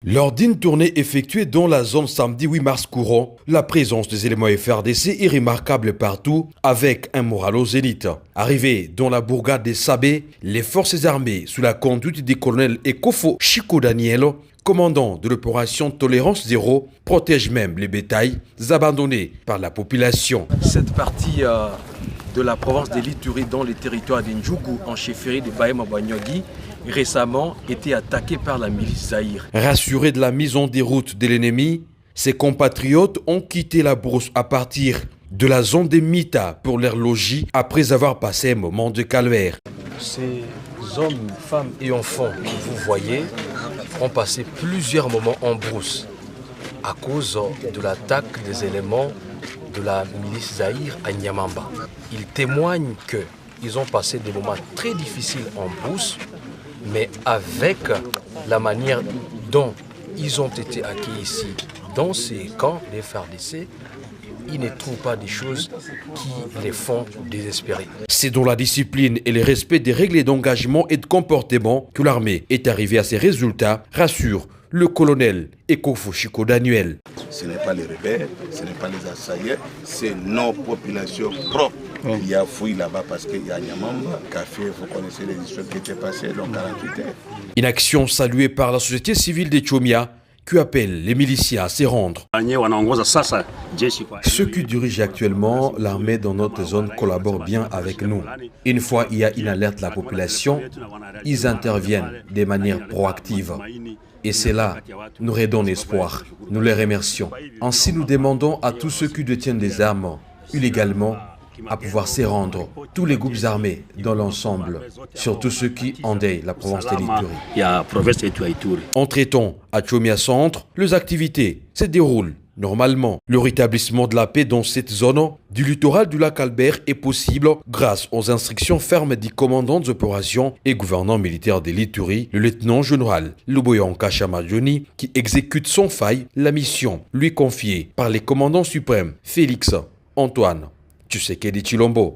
Lors d'une tournée effectuée dans la zone samedi 8 mars courant, la présence des éléments FRDC est remarquable partout avec un moral au zénith. Arrivés dans la bourgade des Sabé, les forces armées sous la conduite du colonel Ekofo Chico Daniel, commandant de l'opération Tolérance Zéro, protègent même les bétails abandonnés par la population. Cette partie de la province de l'Ituri dans les territoires d'Indjougou en chefferie de Bahema-Banyagui récemment été attaquée par la milice Zaïre. Rassurés de la mise en déroute de l'ennemi, ses compatriotes ont quitté la brousse à partir de la zone des Mita pour leur logis après avoir passé un moment de calvaire. Ces hommes, femmes et enfants que vous voyez ont passé plusieurs moments en brousse à cause de l'attaque des éléments de la milice Zaïre à Nyamamba. Ils témoignent qu'ils ont passé des moments très difficiles en brousse, mais avec la manière dont ils ont été accueillis ici, dans ces camps des FARDC, ils ne trouvent pas des choses qui les font désespérer. C'est dans la discipline et le respect des règles d'engagement et de comportement que l'armée est arrivée à ces résultats, rassure le colonel Ekofo Chico Daniel. Ce n'est pas les rebelles, ce n'est pas les assaillants, c'est nos populations propres. Il y a fouille là-bas parce qu'il y a Nyamamba, Café, vous connaissez les histoires qui étaient passées, donc 48 heures. Une action saluée par la société civile de Chomia qui appelle les miliciens à s'y rendre. Ceux qui dirigent actuellement l'armée dans notre zone collaborent bien avec nous. Une fois il y a une alerte de la population, ils interviennent de manière proactive. Et cela nous redonne espoir. Nous les remercions. Ainsi, nous demandons à tous ceux qui détiennent des armes illégalement à pouvoir s'y rendre. Tous les groupes armés dans l'ensemble, surtout ceux qui endeuillent la province de l'Ituri. Entre-temps, à Chomia Centre, les activités se déroulent normalement. Le rétablissement de la paix dans cette zone du littoral du lac Albert est possible grâce aux instructions fermes du commandant des opérations et gouverneur militaire de l'Ituri, le lieutenant-général Luboyanka Chamadjoni, qui exécute sans faille la mission lui confiée par les commandants suprêmes Félix Antoine Tshisekedi Tshilombo.